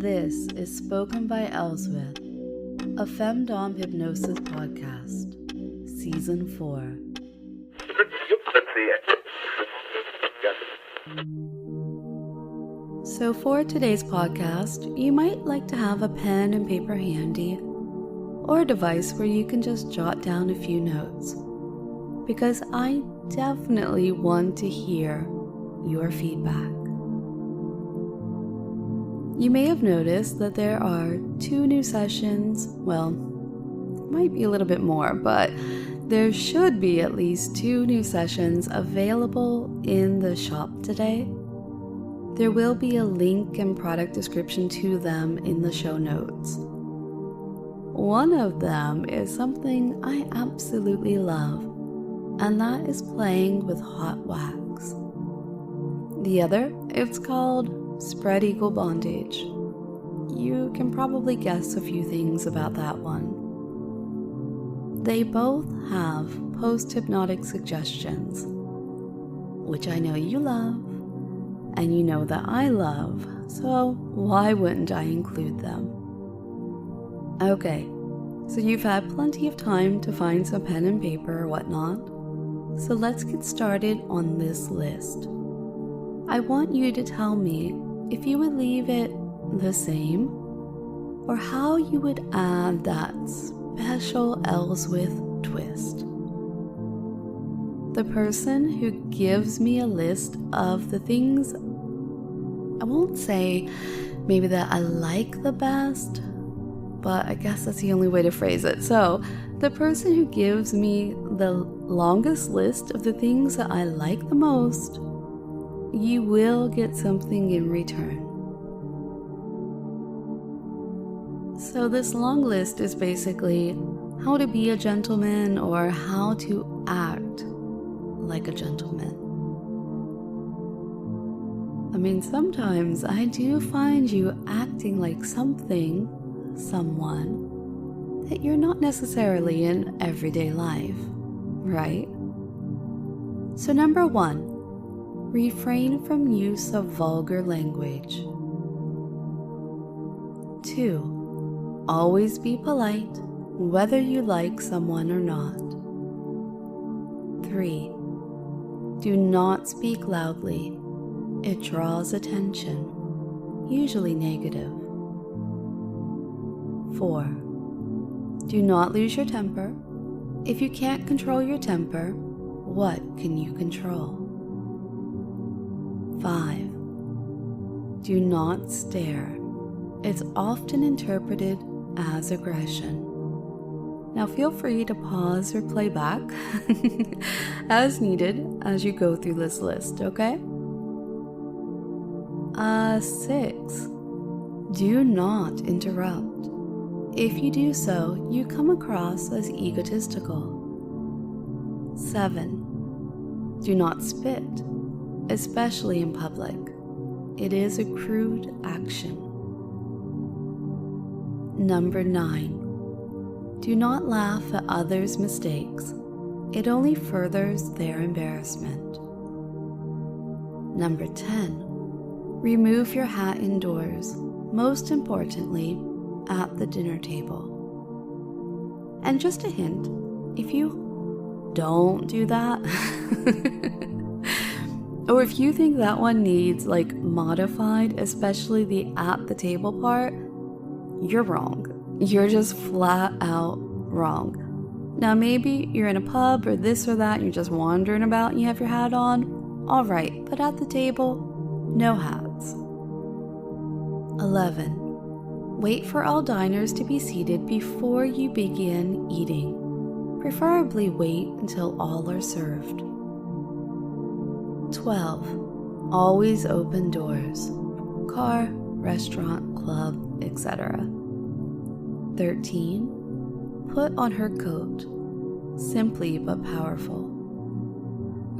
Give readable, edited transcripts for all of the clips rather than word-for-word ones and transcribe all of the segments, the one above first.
This is Spoken by Elswyth, a Femdom Hypnosis podcast, Season 4. So for today's podcast, you might like to have a pen and paper handy, or a device where you can just jot down a few notes, because I definitely want to hear your feedback. You may have noticed that there are 2 new sessions. Well, there might be a little bit more, but there should be at least 2 new sessions available in the shop today. There will be a link and product description to them in the show notes. One of them is something I absolutely love, and that is playing with hot wax. The other, it's called Spread Eagle Bondage. You can probably guess a few things about that one. They both have post-hypnotic suggestions, which I know you love, and you know that I love, so why wouldn't I include them? Okay, so you've had plenty of time to find some pen and paper or whatnot, so let's get started on this list. I want you to tell me if you would leave it the same, or how you would add that special Elswyth twist. The person who gives me a list of the things, I won't say maybe that I like the best, but I guess that's the only way to phrase it. So, the person who gives me the longest list of the things that I like the most, you will get something in return. So this long list is basically how to be a gentleman or how to act like a gentleman. I mean, sometimes I do find you acting like someone that you're not necessarily in everyday life, right? So number 1, refrain from use of vulgar language. 2, always be polite, whether you like someone or not. 3, do not speak loudly. It draws attention, usually negative. 4, do not lose your temper. If you can't control your temper, what can you control? 5, do not stare. It's often interpreted as aggression. Now feel free to pause or play back as needed as you go through this list, okay? 6, do not interrupt. If you do so, you come across as egotistical. 7, do not spit, especially in public. It is a crude action. Number 9, do not laugh at others' mistakes. It only furthers their embarrassment. Number 10, remove your hat indoors, most importantly, at the dinner table. And just a hint, if you don't do that, or if you think that one needs modified, especially the at the table part, you're wrong. You're just flat out wrong. Now maybe you're in a pub or this or that and you're just wandering about and you have your hat on. Alright, but at the table, no hats. 11, wait for all diners to be seated before you begin eating. Preferably wait until all are served. 12, always open doors. Car, restaurant, club, etc. 13, put on her coat. Simply but powerful.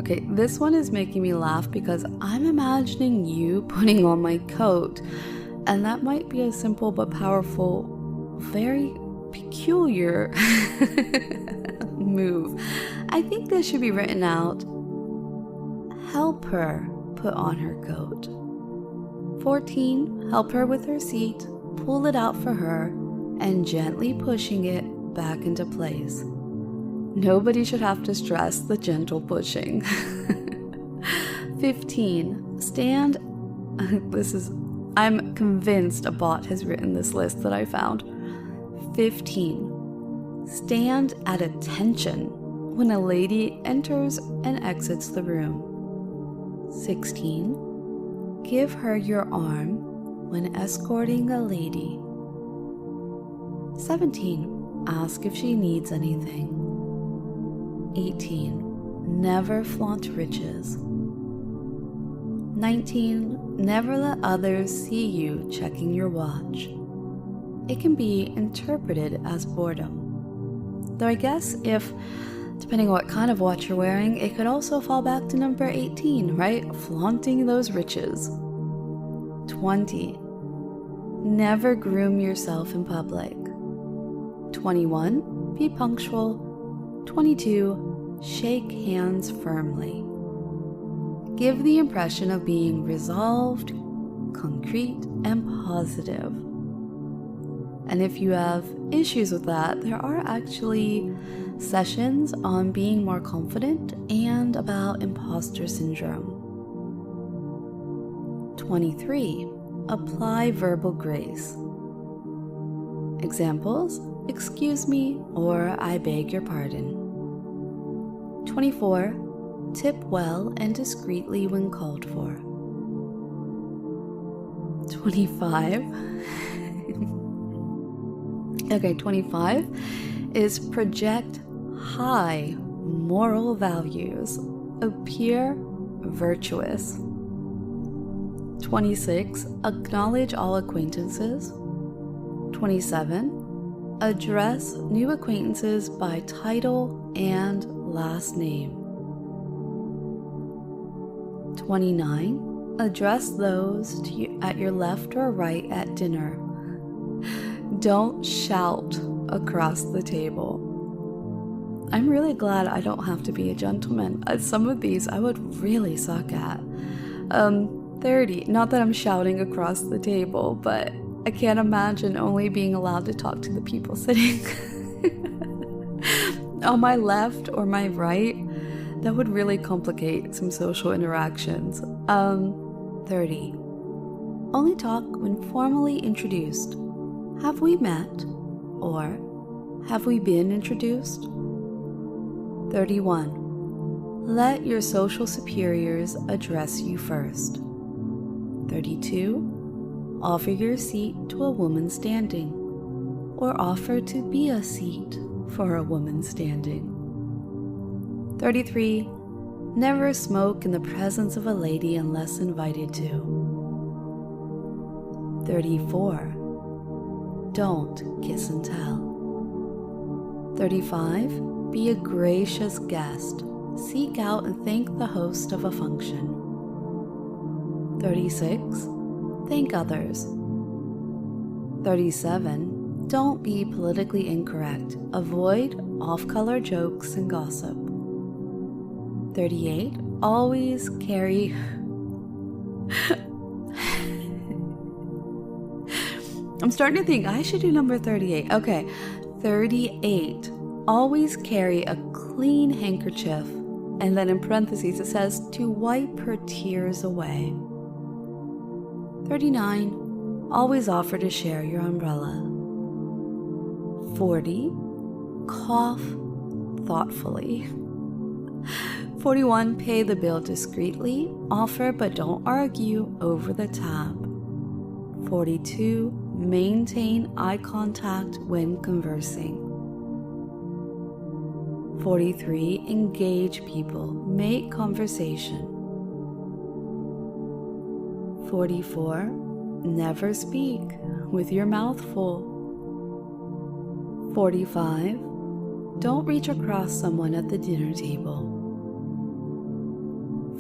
Okay, this one is making me laugh because I'm imagining you putting on my coat, and that might be a simple but powerful, very peculiar move. I think this should be written out. Help her put on her coat. 14, help her with her seat, pull it out for her, and gently pushing it back into place. Nobody should have to stress the gentle pushing. 15, stand. I'm convinced a bot has written this list that I found. 15, stand at attention when a lady enters and exits the room. 16, give her your arm when escorting a lady. 17, ask if she needs anything. 18, never flaunt riches. 19, never let others see you checking your watch. It can be interpreted as boredom. Though I guess depending on what kind of watch you're wearing, it could also fall back to number 18, right? Flaunting those riches. 20, never groom yourself in public. 21, be punctual. 22, shake hands firmly. Give the impression of being resolved, concrete, and positive. And if you have issues with that, there are actually sessions on being more confident and about imposter syndrome. 23, apply verbal grace. Examples, excuse me, or I beg your pardon. 24, tip well and discreetly when called for. 25. Okay, 25 is project high moral values, appear virtuous. 26, acknowledge all acquaintances. 27, address new acquaintances by title and last name. 29, address those at your left or right at dinner. Don't shout across the table. I'm really glad I don't have to be a gentleman. Some of these I would really suck at. 30, not that I'm shouting across the table, but I can't imagine only being allowed to talk to the people sitting on my left or my right. That would really complicate some social interactions. 30, only talk when formally introduced. Have we met? Or have we been introduced? 31, let your social superiors address you first. 32, offer your seat to a woman standing, or offer to be a seat for a woman standing. 33, never smoke in the presence of a lady unless invited to. 34, don't kiss and tell. 35, be a gracious guest. Seek out and thank the host of a function. 36, thank others. 37, don't be politically incorrect. Avoid off-color jokes and gossip. 38, always carry... I'm starting to think I should do number 38. Okay, 38, always carry a clean handkerchief. And then in parentheses it says to wipe her tears away. 39, always offer to share your umbrella. 40, cough thoughtfully. 41, pay the bill discreetly. Offer but don't argue over the tab. 42, maintain eye contact when conversing. 43, engage people. Make conversation. 44, never speak with your mouth full. 45, don't reach across someone at the dinner table.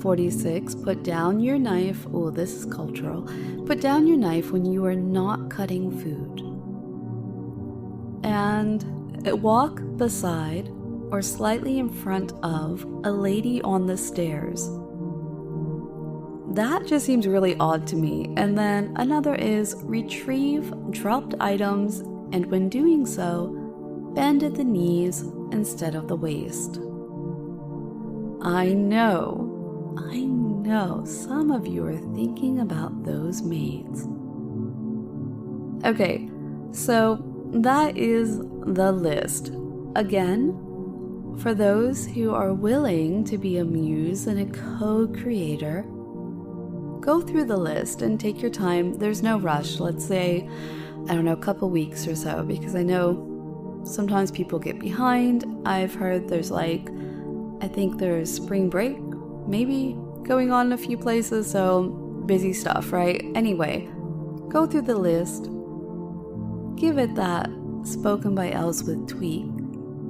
46, put down your knife. Oh, this is cultural. Put down your knife when you are not cutting food. And walk beside or slightly in front of a lady on the stairs. That just seems really odd to me. And then another is retrieve dropped items, and when doing so, bend at the knees instead of the waist. I know some of you are thinking about those maids. Okay, so that is the list. Again, for those who are willing to be a muse and a co-creator, go through the list and take your time. There's no rush. Let's say, a couple weeks or so, because I know sometimes people get behind. I've heard there's I think there's spring break, maybe going on in a few places, so busy stuff, right? Anyway, go through the list, give it that spoken by Elswyth tweak,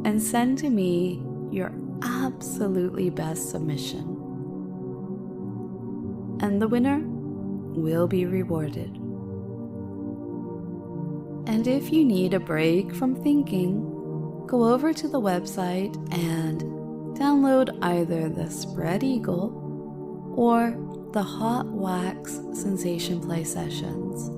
and send to me your absolutely best submission. And the winner will be rewarded. And if you need a break from thinking, go over to the website and download either the Spread Eagle or the Hot Wax Sensation Play sessions.